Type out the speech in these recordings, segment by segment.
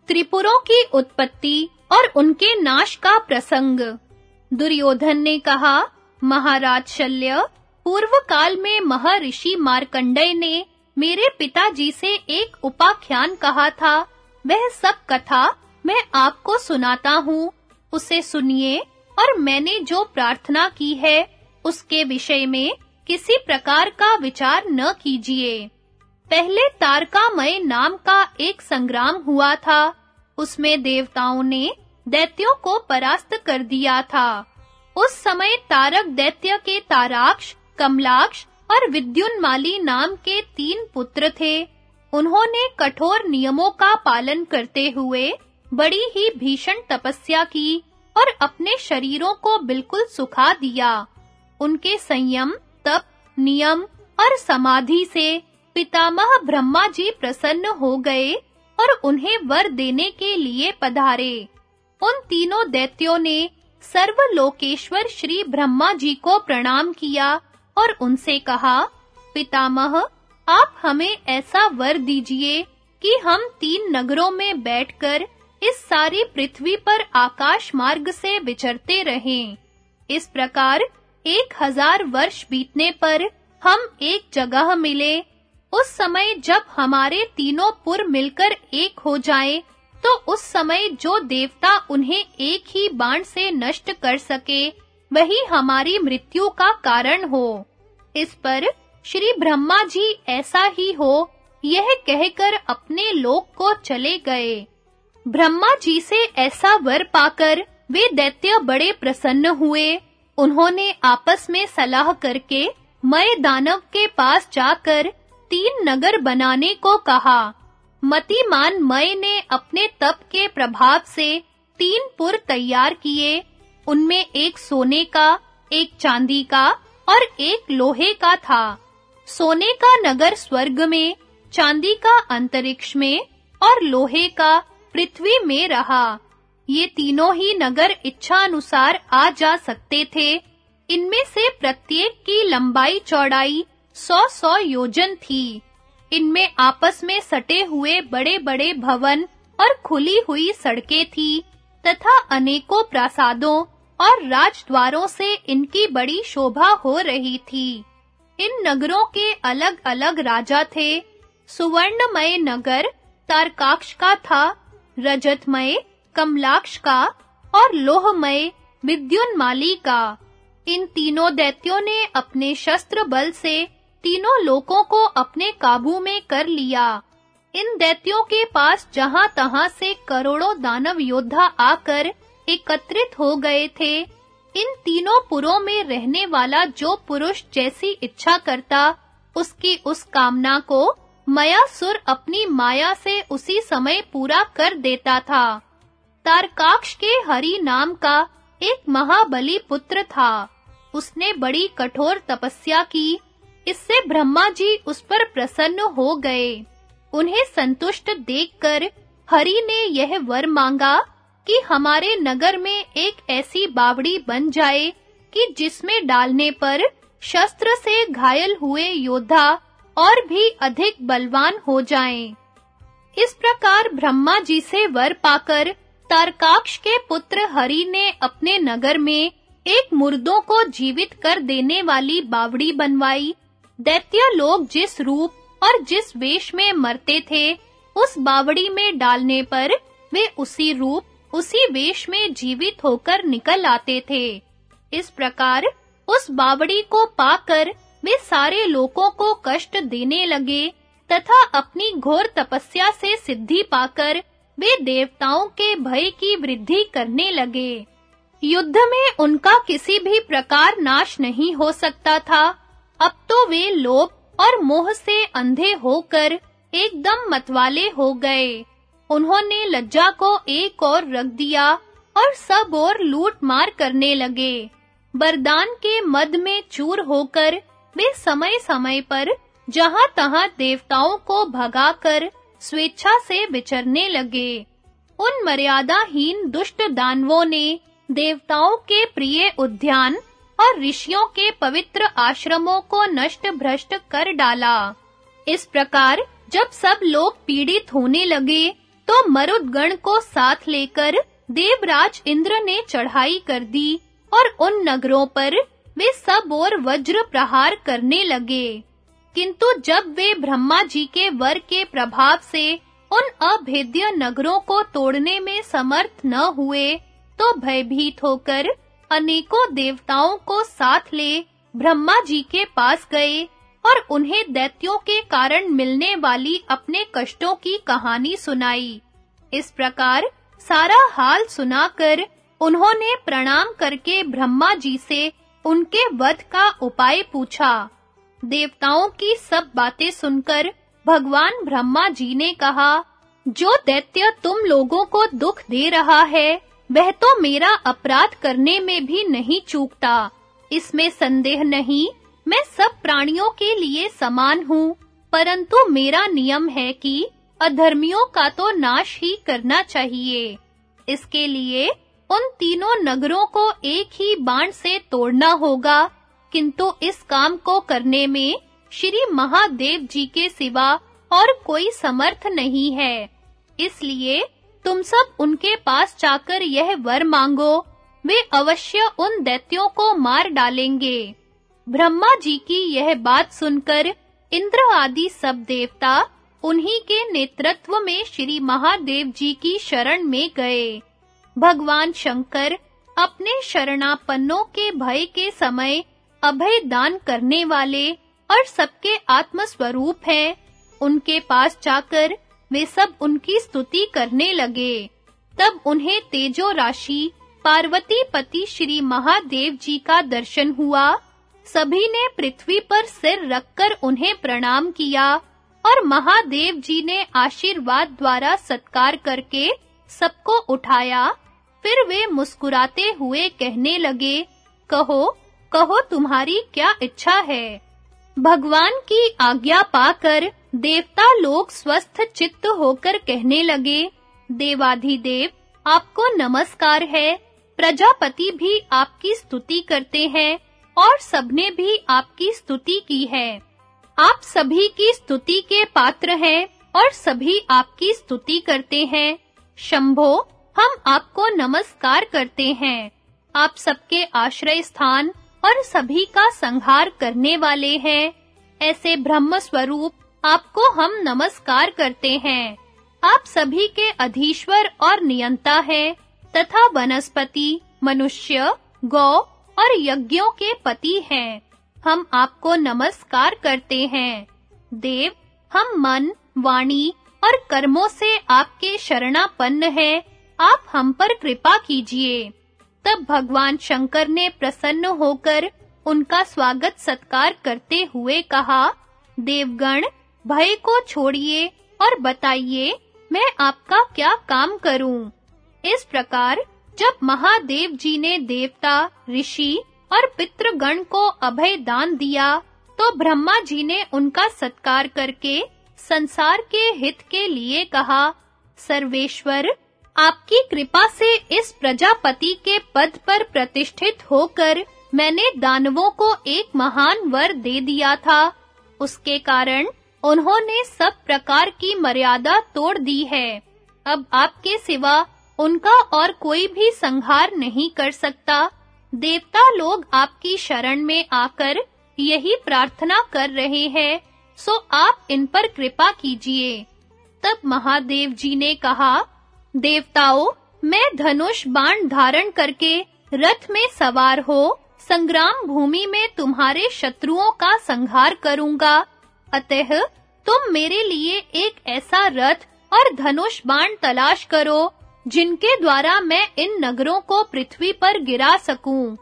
त्रिपुरों की उत्पत्ति और उनके नाश का प्रसंग। दुर्योधन ने कहा, महाराज शल्य, पूर्व काल में महर्षि मार्कंडेय ने मेरे पिताजी से एक उपाख्यान कहा था। वह सब कथा मैं आपको सुनाता हूँ, उसे सुनिए और मैंने जो प्रार्थना की है उसके विषय में किसी प्रकार का विचार न कीजिए। पहले तारकामय नाम का एक संग्राम हुआ था। उसमें देवताओं ने दैत्यों को परास्त कर दिया था। उस समय तारक दैत्य के ताराक्ष, कमलाक्ष और विद्युन्माली नाम के 3 पुत्र थे। उन्होंने कठोर नियमों का पालन करते हुए बड़ी ही भीषण तपस्या की और अपने शरीरों को बिल्कुल सुखा दिया। उनके संयम, तप, नियम और समाधि से पितामह ब्रह्मा जी प्रसन्न हो गए और उन्हें वर देने के लिए पधारे। उन तीनों दैत्यों ने सर्वलोकेश्वर श्री ब्रह्मा जी को प्रणाम किया और उनसे कहा, पितामह, आप हमें ऐसा वर दीजिए कि हम 3 नगरों में बैठकर इस सारी पृथ्वी पर आकाश मार्ग से विचरते रहें। इस प्रकार 1000 वर्ष बीतने पर हम एक जगह मिले। उस समय जब हमारे तीनों पुर मिलकर एक हो जाएं, तो उस समय जो देवता उन्हें एक ही बाण से नष्ट कर सके, वही हमारी मृत्यु का कारण हो। इस पर श्री ब्रह्मा जी ऐसा ही हो, यह कहकर अपने लोक को चले गए। ब्रह्मा जी से ऐसा वर पाकर वे दैत्य बड़े प्रसन्न हुए। उन्होंने आपस में सलाह करके मय दानव के पास जाकर 3 नगर बनाने को कहा। मतिमान मय ने अपने तप के प्रभाव से 3 पुर तैयार किए। उनमें एक सोने का, एक चांदी का और एक लोहे का था। सोने का नगर स्वर्ग में, चांदी का अंतरिक्ष में और लोहे का पृथ्वी में रहा। ये तीनों ही नगर इच्छा अनुसार आ जा सकते थे। इनमें से प्रत्येक की लंबाई चौड़ाई 100-100 योजन थी। इनमें आपस में सटे हुए बड़े-बड़े भवन और खुली हुई सड़कें थी तथा अनेकों प्रासादों और राजद्वारों से इनकी बड़ी शोभा हो रही थी। इन नगरों के अलग-अलग राजा थे। सुवर्णमय नगर तारकाक्ष का था, रजतमय कमलाक्ष का और लोहमय विद्युन्माली का। इन तीनों दैत्यों ने अपने शस्त्र बल से तीनों लोकों को अपने काबू में कर लिया। इन दैत्यों के पास जहां-तहां से करोड़ों दानव योद्धा आकर एकत्रित हो गए थे। इन तीनों पुरों में रहने वाला जो पुरुष जैसी इच्छा करता, उसकी उस कामना को मयासुर अपनी माया से उसी समय पूरा कर देता था। तारकाक्ष के हरि नाम का एक महाबली पुत्र था। उसने बड़ी कठोर तपस्या की। इससे ब्रह्मा जी उस पर प्रसन्न हो गए। उन्हें संतुष्ट देखकर हरि ने यह वर मांगा कि हमारे नगर में एक ऐसी बावड़ी बन जाए कि जिसमें डालने पर शस्त्र से घायल हुए योद्धा और भी अधिक बलवान हो जाएं। इस प्रकार ब्रह्मा जी से वर पाकर तारकाक्ष के पुत्र हरि ने अपने नगर में एक मुर्दों को जीवित कर देने वाली बावड़ी बनवाई। दैत्य लोग जिस रूप और जिस वेश में मरते थे, उस बावड़ी में डालने पर वे उसी रूप, उसी वेश में जीवित होकर निकल आते थे। इस प्रकार उस बावड़ी को पाकर वे सारे लोगों को कष्ट देने लगे तथा अपनी घोर तपस्या से सिद्धि पाकर वे देवताओं के भय की वृद्धि करने लगे। युद्ध में उनका किसी भी प्रकार नाश नहीं हो सकता था। अब तो वे लोभ और मोह से अंधे होकर एकदम मतवाले हो गए। उन्होंने लज्जा को एक ओर रख दिया और सब ओर लूट मार करने लगे। वरदान के मद में चूर होकर वे समय-समय पर जहां-तहां देवताओं को भगाकर स्वेच्छा से विचरने लगे। उन मर्यादाहीन दुष्ट दानवों ने देवताओं के प्रिय उद्यान और ऋषियों के पवित्र आश्रमों को नष्ट भ्रष्ट कर डाला। इस प्रकार जब सब लोग पीड़ित होने लगे तो मरुदगण को साथ लेकर देवराज इंद्र ने चढ़ाई कर दी और उन नगरों पर वे सब ओर वज्र प्रहार करने लगे। किंतु जब वे ब्रह्मा जी के वर के प्रभाव से उन अभेद्य नगरों को तोड़ने में समर्थ न हुए, तो भयभीत होकर अनेकों देवताओं को साथ ले ब्रह्मा जी के पास गए और उन्हें दैत्यों के कारण मिलने वाली अपने कष्टों की कहानी सुनाई। इस प्रकार सारा हाल सुनाकर उन्होंने प्रणाम करके ब्रह्मा जी से उनके वध का उपाय पूछा। देवताओं की सब बातें सुनकर भगवान ब्रह्मा जी ने कहा, जो दैत्य तुम लोगों को दुख दे रहा है, वह तो मेरा अपराध करने में भी नहीं चूकता। इसमें संदेह नहीं, मैं सब प्राणियों के लिए समान हूँ, परंतु मेरा नियम है कि अधर्मियों का तो नाश ही करना चाहिए। इसके लिए उन तीनों नगरों को एक ही बाण से तोड़ना होगा, किंतु इस काम को करने में श्री महादेव जी के सिवा और कोई समर्थ नहीं है। इसलिए तुम सब उनके पास जाकर यह वर मांगो, वे अवश्य उन दैत्यों को मार डालेंगे। ब्रह्मा जी की यह बात सुनकर इंद्र आदि सब देवता उन्हीं के नेतृत्व में श्री महादेव जी की शरण में गए। भगवान शंकर अपने शरणापन्नों के भय के समय अभय दान करने वाले और सबके आत्म स्वरूप हैं। उनके पास जाकर वे सब उनकी स्तुति करने लगे। तब उन्हें तेजो राशि पार्वती पति श्री महादेव जी का दर्शन हुआ। सभी ने पृथ्वी पर सिर रखकर उन्हें प्रणाम किया और महादेव जी ने आशीर्वाद द्वारा सत्कार करके सबको उठाया। फिर वे मुस्कुराते हुए कहने लगे, कहो, कहो तुम्हारी क्या इच्छा है? भगवान की आज्ञा पाकर देवता लोग स्वस्थ चित्त होकर कहने लगे, देवाधिदेव आपको नमस्कार है। प्रजापति भी आपकी स्तुति करते हैं और सबने भी आपकी स्तुति की है। आप सभी की स्तुति के पात्र हैं और सभी आपकी स्तुति करते हैं। शंभो, हम आपको नमस्कार करते हैं। आप सबके आश्रय स्थान और सभी का संहार करने वाले हैं। ऐसे ब्रह्म स्वरूप आपको हम नमस्कार करते हैं। आप सभी के अधीश्वर और नियंता हैं तथा वनस्पति, मनुष्य, गौ और यज्ञों के पति हैं। हम आपको नमस्कार करते हैं। देव, हम मन, वाणी और कर्मों से आपके शरणापन्न हैं। आप हम पर कृपा कीजिए। तब भगवान शंकर ने प्रसन्न होकर उनका स्वागत सत्कार करते हुए कहा, देवगण, भय को छोड़िए और बताइए मैं आपका क्या काम करूं? इस प्रकार जब महादेव जी ने देवता, ऋषि और पितृगण को अभय दान दिया, तो ब्रह्मा जी ने उनका सत्कार करके संसार के हित के लिए कहा, सर्वेश्वर, आपकी कृपा से इस प्रजापति के पद पर प्रतिष्ठित होकर मैंने दानवों को एक महान वर दे दिया था। उसके कारण उन्होंने सब प्रकार की मर्यादा तोड़ दी है। अब आपके सिवा उनका और कोई भी संहार नहीं कर सकता। देवता लोग आपकी शरण में आकर यही प्रार्थना कर रहे हैं, सो आप इन पर कृपा कीजिए। तब महादेव जी ने कहा, देवताओं, मैं धनुष बाण धारण करके रथ में सवार हो संग्राम भूमि में तुम्हारे शत्रुओं का संहार करूंगा। अतः तुम मेरे लिए एक ऐसा रथ और धनुष बाण तलाश करो जिनके द्वारा मैं इन नगरों को पृथ्वी पर गिरा सकूं।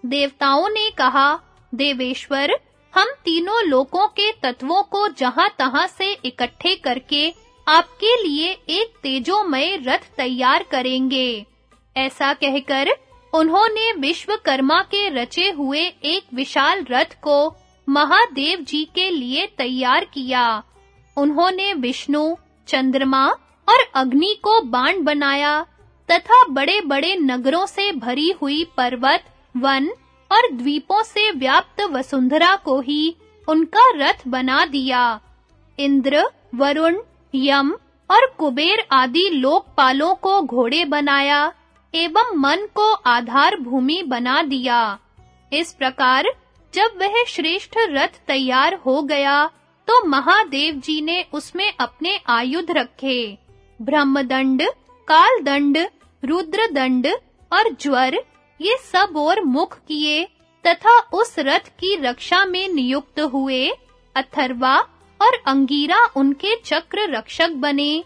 देवताओं ने कहा, देवेश्वर, हम तीनों लोकों के तत्वों को जहां-तहां से इकट्ठे करके आपके लिए एक तेजोमय रथ तैयार करेंगे। ऐसा कहकर उन्होंने विश्वकर्मा के रचे हुए एक विशाल रथ को महादेव जी के लिए तैयार किया। उन्होंने विष्णु, चंद्रमा और अग्नि को बाण बनाया तथा बड़े-बड़े नगरों से भरी हुई पर्वत, वन और द्वीपों से व्याप्त वसुंधरा को ही उनका रथ बना दिया। इंद्र, वरुण, यम और कुबेर आदि लोकपालों को घोड़े बनाया एवं मन को आधार भूमि बना दिया। इस प्रकार जब वह श्रेष्ठ रथ तैयार हो गया, तो महादेव जी ने उसमें अपने आयुध रखे। ब्रह्मदंड, कालदंड, रुद्रदंड और ज्वर ये सब और मुख किए तथा उस रथ की रक्षा में नियुक्त हुए। अथर्वा और अंगीरा उनके चक्र रक्षक बने।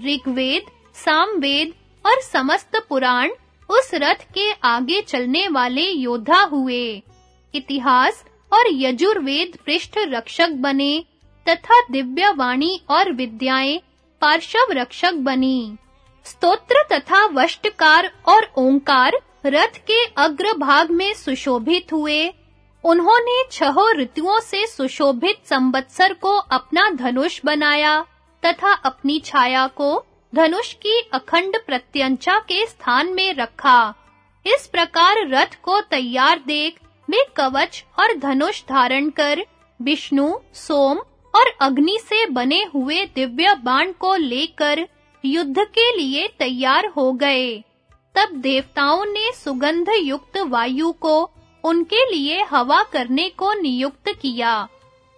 ऋग्वेद, सामवेद और समस्त पुराण उस रथ के आगे चलने वाले योद्धा हुए। इतिहास और यजुर्वेद पृष्ठ रक्षक बने तथा दिव्यवाणी और विद्याएं पार्श्व रक्षक बनी। स्तोत्र तथा वष्टकार और ओंकार रथ के अग्रभाग में सुशोभित हुए। उन्होंने 6 ऋतुओं से सुशोभित संवत्सर को अपना धनुष बनाया तथा अपनी छाया को धनुष की अखंड प्रत्यंचा के स्थान में रखा। इस प्रकार रथ को तैयार देख वे कवच और धनुष धारण कर विष्णु, सोम और अग्नि से बने हुए दिव्य बाण को लेकर युद्ध के लिए तैयार हो गए। तब देवताओं ने सुगंध युक्त वायु को उनके लिए हवा करने को नियुक्त किया।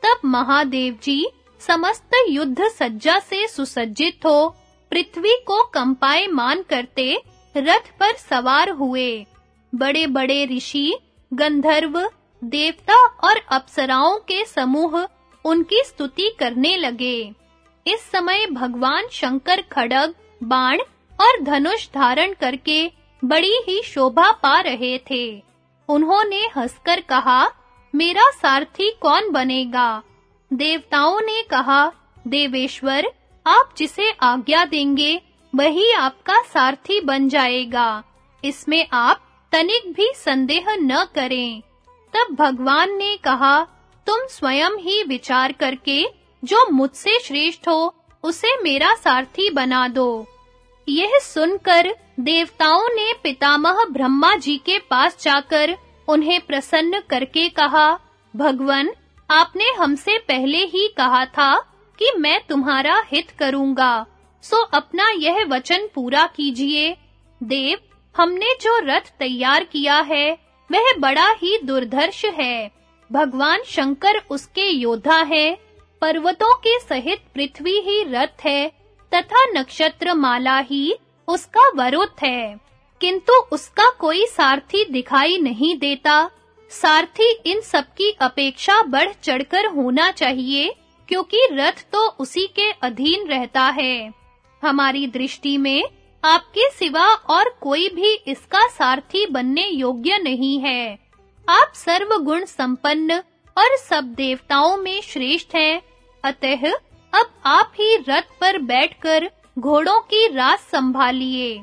तब महादेव जी समस्त युद्ध सज्जा से सुसज्जित हो पृथ्वी को कंपायमान करते रथ पर सवार हुए। बड़े-बड़े ऋषि, गंधर्व, देवता और अप्सराओं के समूह उनकी स्तुति करने लगे। इस समय भगवान शंकर खड्ग, बाण और धनुष धारण करके बड़ी ही शोभा पा रहे थे। उन्होंने हंसकर कहा, मेरा सारथी कौन बनेगा? देवताओं ने कहा, देवेश्वर, आप जिसे आज्ञा देंगे वही आपका सारथी बन जाएगा। इसमें आप तनिक भी संदेह न करें। तब भगवान ने कहा, तुम स्वयं ही विचार करके जो मुझसे श्रेष्ठ हो उसे मेरा सारथी बना दो। यह सुनकर देवताओं ने पितामह ब्रह्मा जी के पास जाकर उन्हें प्रसन्न करके कहा, भगवन, आपने हमसे पहले ही कहा था कि मैं तुम्हारा हित करूंगा, सो अपना यह वचन पूरा कीजिए। देव, हमने जो रथ तैयार किया है वह बड़ा ही दुर्धर्ष है। भगवान शंकर उसके योद्धा हैं। पर्वतों के सहित पृथ्वी ही रथ है तथा नक्षत्र माला ही उसका वरुथ है, किंतु उसका कोई सारथी दिखाई नहीं देता। सारथी इन सबकी अपेक्षा बढ़ चढ़कर होना चाहिए, क्योंकि रथ तो उसी के अधीन रहता है। हमारी दृष्टि में आपके सिवा और कोई भी इसका सारथी बनने योग्य नहीं है। आप सर्वगुण संपन्न और सब देवताओं में श्रेष्ठ हैं। अतः अब आप ही रथ पर बैठकर घोड़ों की रास संभालिए।